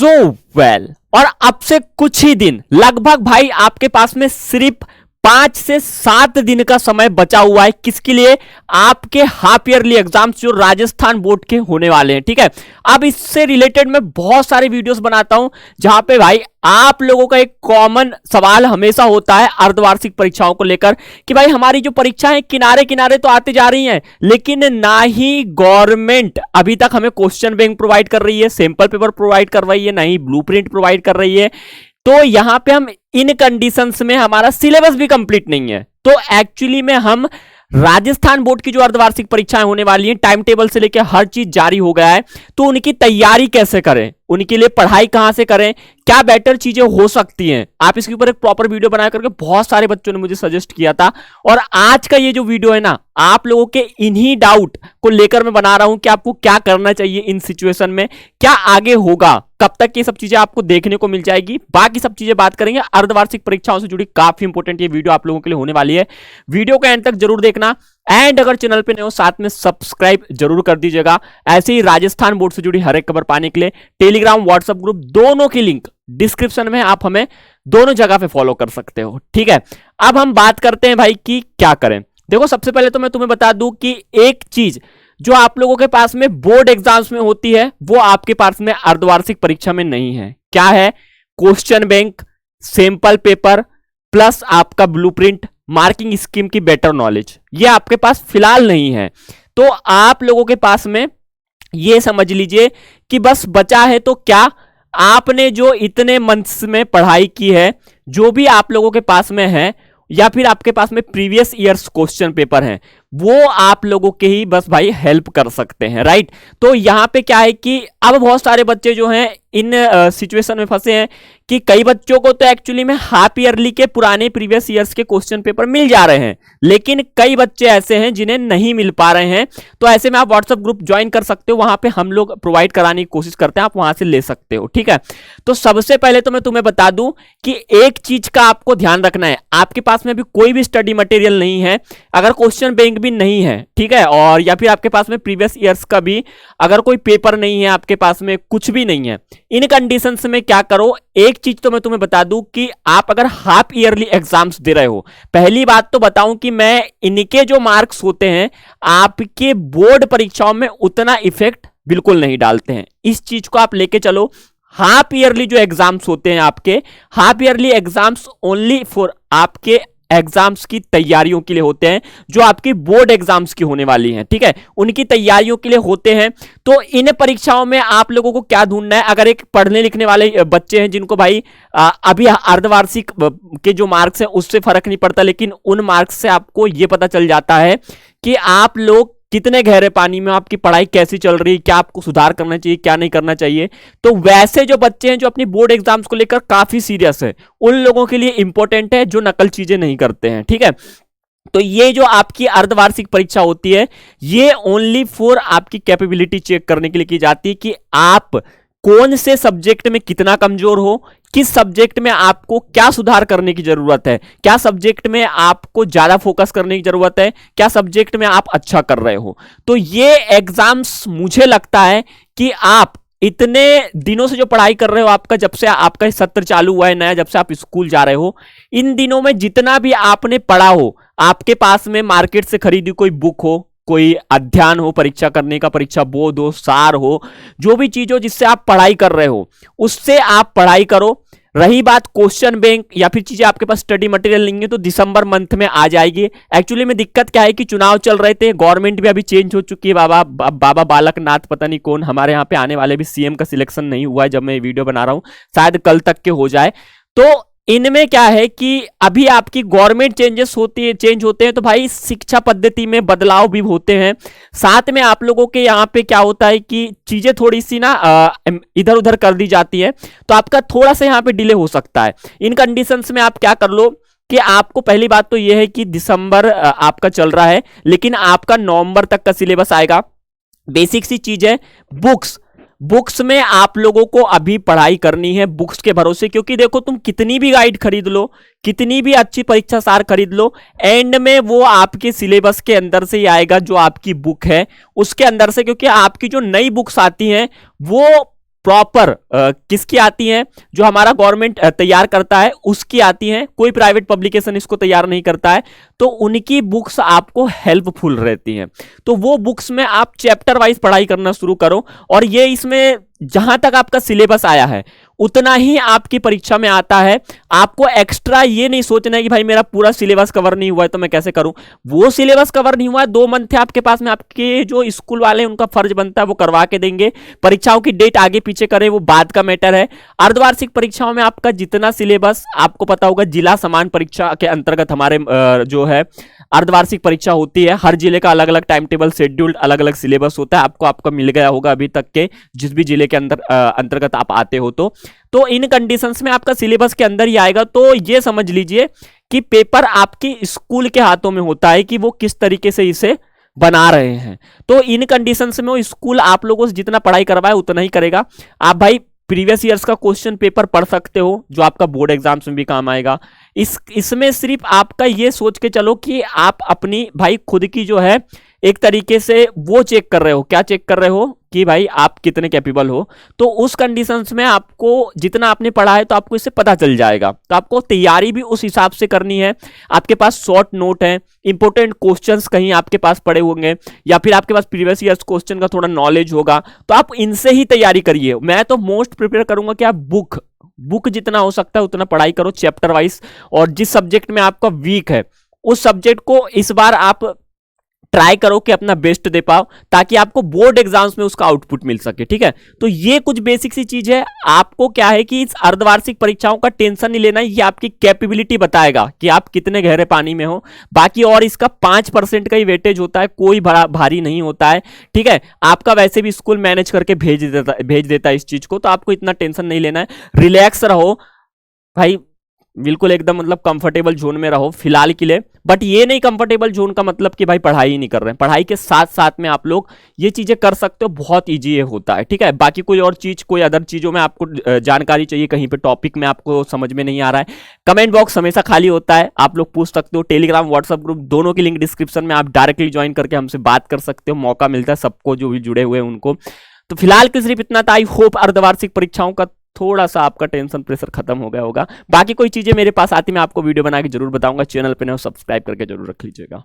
So well और अब से कुछ ही दिन, लगभग भाई आपके पास में सिर्फ 5 से 7 दिन का समय बचा हुआ है। किसके लिए? आपके हाफ ईयरली एग्जाम्स जो राजस्थान बोर्ड के होने वाले हैं। ठीक है, अब इससे रिलेटेड मैं बहुत सारे वीडियोस बनाता हूं जहां पे भाई आप लोगों का एक कॉमन सवाल हमेशा होता है अर्धवार्षिक परीक्षाओं को लेकर कि भाई हमारी जो परीक्षाएं किनारे किनारे तो आती जा रही हैं, लेकिन ना ही गवर्नमेंट अभी तक हमें क्वेश्चन बैंक प्रोवाइड कर रही है, सैंपल पेपर प्रोवाइड कर रही है, ना ही ब्लूप्रिंट प्रोवाइड कर रही है। तो यहां पे हम इन कंडीशंस में हमारा सिलेबस भी कंप्लीट नहीं है। तो एक्चुअली में हम राजस्थान बोर्ड की जो अर्धवार्षिक परीक्षाएं होने वाली हैं, टाइम टेबल से लेकर हर चीज जारी हो गया है, तो उनकी तैयारी कैसे करें, उनके लिए पढ़ाई कहां से करें, क्या बेटर चीजें हो सकती हैं, आप इसके ऊपर एक प्रॉपर वीडियो बना करके बहुत सारे बच्चों ने मुझे सजेस्ट किया था। और आज का ये जो वीडियो है ना, आप लोगों के इन्हीं डाउट को लेकर मैं बना रहा हूं कि आपको क्या करना चाहिए इन सिचुएशन में, क्या आगे होगा, कब तक ये सब चीजें आपको देखने को मिल जाएगी, बाकी सब चीजें बात करेंगे। अर्धवार्षिक परीक्षाओं से जुड़ी काफी इंपॉर्टेंट ये वीडियो आप लोगों के लिए होने वाली है। वीडियो को एंड तक जरूर देखना एंड अगर चैनल पे नए हो साथ में सब्सक्राइब जरूर कर दीजिएगा। ऐसे ही राजस्थान बोर्ड से जुड़ी हर एक खबर पाने के लिए टेलीग्राम व्हाट्सएप ग्रुप दोनों की लिंक डिस्क्रिप्शन में, आप हमें दोनों जगह पे फॉलो कर सकते हो। ठीक है, अब हम बात करते हैं भाई कि क्या करें। देखो, सबसे पहले तो मैं तुम्हें बता दूं कि एक चीज जो आप लोगों के पास में बोर्ड एग्जाम्स में होती है वो आपके पास में अर्धवार्षिक परीक्षा में नहीं है। क्या है? Question bank, sample paper plus आपका ब्लूप्रिंट, मार्किंग स्कीम की बेटर नॉलेज, ये आपके पास फिलहाल नहीं है। तो आप लोगों के पास में ये समझ लीजिए कि बस बचा है तो क्या, आपने जो इतने मंथ्स में पढ़ाई की है, जो भी आप लोगों के पास में है या फिर आपके पास में प्रीवियस ईयर्स क्वेश्चन पेपर हैं, वो आप लोगों के ही बस भाई हेल्प कर सकते हैं। राइट, तो यहां पे क्या है कि अब बहुत सारे बच्चे जो हैं इन सिचुएशन में फंसे हैं कि कई बच्चों को तो एक्चुअली में हाफ ईयरली के पुराने प्रीवियस ईयर्स के क्वेश्चन पेपर मिल जा रहे हैं, लेकिन कई बच्चे ऐसे हैं जिन्हें नहीं मिल पा रहे हैं। तो ऐसे में आप व्हाट्सएप ग्रुप ज्वाइन कर सकते हो, वहां पे हम लोग प्रोवाइड कराने की कोशिश करते हैं, आप वहां से ले सकते हो। ठीक है, तो सबसे पहले तो मैं तुम्हें बता दूं कि एक चीज का आपको ध्यान रखना है, आपके पास में भी कोई भी स्टडी मटेरियल नहीं है, अगर क्वेश्चन बैंक भी नहीं है, ठीक है, और या फिर आपके पास में प्रीवियस ईयर्स का भी अगर कोई पेपर नहीं है, आपके पास में कुछ भी नहीं है, इन कंडीशंस में क्या करो। एक चीज तो मैं तुम्हें बता दूं कि आप अगर हाफ ईयरली एग्जाम्स दे रहे हो, पहली बात तो बताऊं कि मैं इनके जो मार्क्स होते हैं आपके बोर्ड परीक्षाओं में उतना इफेक्ट बिल्कुल नहीं डालते हैं। इस चीज को आप लेके चलो। हाफ ईयरली जो एग्जाम्स होते हैं आपके, half yearly exams only for आपके एग्जाम्स की तैयारियों के लिए होते हैं, जो आपकी बोर्ड एग्जाम्स की होने वाली हैं। ठीक है, उनकी तैयारियों के लिए होते हैं। तो इन परीक्षाओं में आप लोगों को क्या ढूंढना है, अगर एक पढ़ने लिखने वाले बच्चे हैं जिनको भाई अभी अर्धवार्षिक के जो मार्क्स हैं उससे फर्क नहीं पड़ता, लेकिन उन मार्क्स से आपको यह पता चल जाता है कि आप लोग कितने गहरे पानी में, आपकी पढ़ाई कैसी चल रही है, क्या आपको सुधार करना चाहिए, क्या नहीं करना चाहिए। तो वैसे जो बच्चे हैं जो अपनी बोर्ड एग्जाम्स को लेकर काफी सीरियस है, उन लोगों के लिए इंपॉर्टेंट है जो नकल चीजें नहीं करते हैं। ठीक है, तो ये जो आपकी अर्धवार्षिक परीक्षा होती है, ये ओनली फॉर आपकी कैपेबिलिटी चेक करने के लिए की जाती है कि आप कौन से सब्जेक्ट में कितना कमजोर हो, किस सब्जेक्ट में आपको क्या सुधार करने की जरूरत है, क्या सब्जेक्ट में आपको ज्यादा फोकस करने की जरूरत है, क्या सब्जेक्ट में आप अच्छा कर रहे हो। तो ये एग्जाम्स मुझे लगता है कि आप इतने दिनों से जो पढ़ाई कर रहे हो, आपका जब से आपका सत्र चालू हुआ है नया, जब से आप स्कूल जा रहे हो, इन दिनों में जितना भी आपने पढ़ा हो, आपके पास में मार्केट से खरीदी कोई बुक हो, कोई अध्ययन हो परीक्षा करने का, परीक्षा बोध हो, सार हो, जो भी चीज हो जिससे आप पढ़ाई कर रहे हो, उससे आप पढ़ाई करो। रही बात क्वेश्चन बैंक या फिर चीजें आपके पास स्टडी मटेरियल नहीं है, तो दिसंबर मंथ में आ जाएगी। एक्चुअली में दिक्कत क्या है कि चुनाव चल रहे थे, गवर्नमेंट भी अभी चेंज हो चुकी है, बाबा बालक नाथ पता नहीं कौन हमारे यहाँ पे आने वाले, भी सीएम का सिलेक्शन नहीं हुआ है जब मैं वीडियो बना रहा हूं, शायद कल तक के हो जाए। तो इनमें क्या है कि अभी आपकी गवर्नमेंट चेंज होते हैं, तो भाई शिक्षा पद्धति में बदलाव भी होते हैं। साथ में आप लोगों के यहाँ पे क्या होता है कि चीजें थोड़ी सी ना इधर उधर कर दी जाती है, तो आपका थोड़ा सा यहाँ पे डिले हो सकता है। इन कंडीशंस में आप क्या कर लो कि आपको पहली बात तो यह है कि दिसंबर आपका चल रहा है, लेकिन आपका नवंबर तक का सिलेबस आएगा। बेसिक सी चीज है, बुक्स में आप लोगों को अभी पढ़ाई करनी है बुक्स के भरोसे, क्योंकि देखो तुम कितनी भी गाइड खरीद लो, कितनी भी अच्छी परीक्षा सार खरीद लो, एंड में वो आपके सिलेबस के अंदर से ही आएगा, जो आपकी बुक है उसके अंदर से, क्योंकि आपकी जो नई बुक्स आती हैं वो प्रॉपर किसकी आती हैं, जो हमारा गवर्नमेंट तैयार करता है उसकी आती हैं, कोई प्राइवेट पब्लिकेशन इसको तैयार नहीं करता है, तो उनकी बुक्स आपको हेल्पफुल रहती हैं। तो वो बुक्स में आप चैप्टर वाइज पढ़ाई करना शुरू करो, और ये इसमें जहां तक आपका सिलेबस आया है उतना ही आपकी परीक्षा में आता है। आपको एक्स्ट्रा ये नहीं सोचना है कि भाई मेरा पूरा सिलेबस कवर नहीं हुआ है तो मैं कैसे करूं। वो सिलेबस कवर नहीं हुआ है, 2 मंथ है आपके पास में, आपके जो स्कूल वाले उनका फर्ज बनता है वो करवा के देंगे। परीक्षाओं की डेट आगे पीछे करे वो बाद का मैटर है। अर्धवार्षिक परीक्षाओं में आपका जितना सिलेबस आपको पता होगा, जिला समान परीक्षा के अंतर्गत हमारे जो है अर्धवार्षिक परीक्षा होती है, हर जिले का अलग अलग टाइम टेबल शेड्यूल्ड अलग अलग सिलेबस होता है। आपको आपका मिल गया होगा अभी तक के जिस भी जिले के अंदर अंतर्गत आप आते हो। तो इन कंडीशंस में आपका सिलेबस के अंदर ही आएगा। तो ये समझ लीजिए कि पेपर आपके स्कूल के हाथों में होता है कि वो किस तरीके से इसे बना रहे हैं। तो इन कंडीशंस में वो स्कूल आप लोगों से जितना पढ़ाई करवाए उतना ही करेगा। आप भाई प्रीवियस ईयर्स का क्वेश्चन पेपर पढ़ सकते हो जो आपका बोर्ड एग्जाम्स में भी काम आएगा। इसमें सिर्फ आपका ये सोच के चलो कि आप अपनी भाई खुद की जो है एक तरीके से वो चेक कर रहे हो, क्या चेक कर रहे हो कि भाई आप कितने कैपेबल हो। तो उस कंडीशंस में आपको जितना आपने पढ़ा है तो आपको इससे पता चल जाएगा। तो आपको तैयारी भी उस हिसाब से करनी है। आपके पास शॉर्ट नोट है, इंपॉर्टेंट क्वेश्चंस कहीं आपके पास पड़े होंगे, या फिर आपके पास प्रीवियस ईयर्स क्वेश्चन का थोड़ा नॉलेज होगा, तो आप इनसे ही तैयारी करिए। मैं तो मोस्ट प्रिपेयर करूंगा कि आप बुक जितना हो सकता है उतना पढ़ाई करो चैप्टर वाइज, और जिस सब्जेक्ट में आपका वीक है उस सब्जेक्ट को इस बार आप ट्राई करो कि अपना बेस्ट दे पाओ, ताकि आपको बोर्ड एग्जाम्स में उसका आउटपुट मिल सके। ठीक है, तो ये कुछ बेसिक सी चीज है। आपको क्या है कि इस अर्धवार्षिक परीक्षाओं का टेंशन नहीं लेना, ये आपकी कैपेबिलिटी बताएगा कि आप कितने गहरे पानी में हो। बाकी और इसका 5% का ही वेटेज होता है, कोई बड़ा भारी नहीं होता है। ठीक है, आपका वैसे भी स्कूल मैनेज करके भेज देता है इस चीज को, तो आपको इतना टेंशन नहीं लेना है। रिलैक्स रहो भाई, बिल्कुल एकदम मतलब कंफर्टेबल जोन में रहो फिलहाल के लिए। बट ये नहीं कंफर्टेबल जोन का मतलब कि भाई पढ़ाई ही नहीं कर रहे हैं, पढ़ाई के साथ साथ में आप लोग ये चीजें कर सकते हो, बहुत इजी ये होता है। ठीक है, बाकी कोई और चीज, कोई अदर चीजों में आपको जानकारी चाहिए, कहीं पे टॉपिक में आपको समझ में नहीं आ रहा है, कमेंट बॉक्स हमेशा खाली होता है, आप लोग पूछ सकते हो। टेलीग्राम व्हाट्सएप ग्रुप दोनों की लिंक डिस्क्रिप्शन में, आप डायरेक्टली ज्वाइन करके हमसे बात कर सकते हो, मौका मिलता है सबको जो भी जुड़े हुए हैं उनको। तो फिलहाल के सिर्फ इतना था। आई होप अर्धवार्षिक परीक्षाओं का थोड़ा सा आपका टेंशन प्रेशर खत्म हो गया होगा। बाकी कोई चीजें मेरे पास आती मैं आपको वीडियो बना के जरूर बताऊंगा। चैनल पे ना सब्सक्राइब करके जरूर रख लीजिएगा।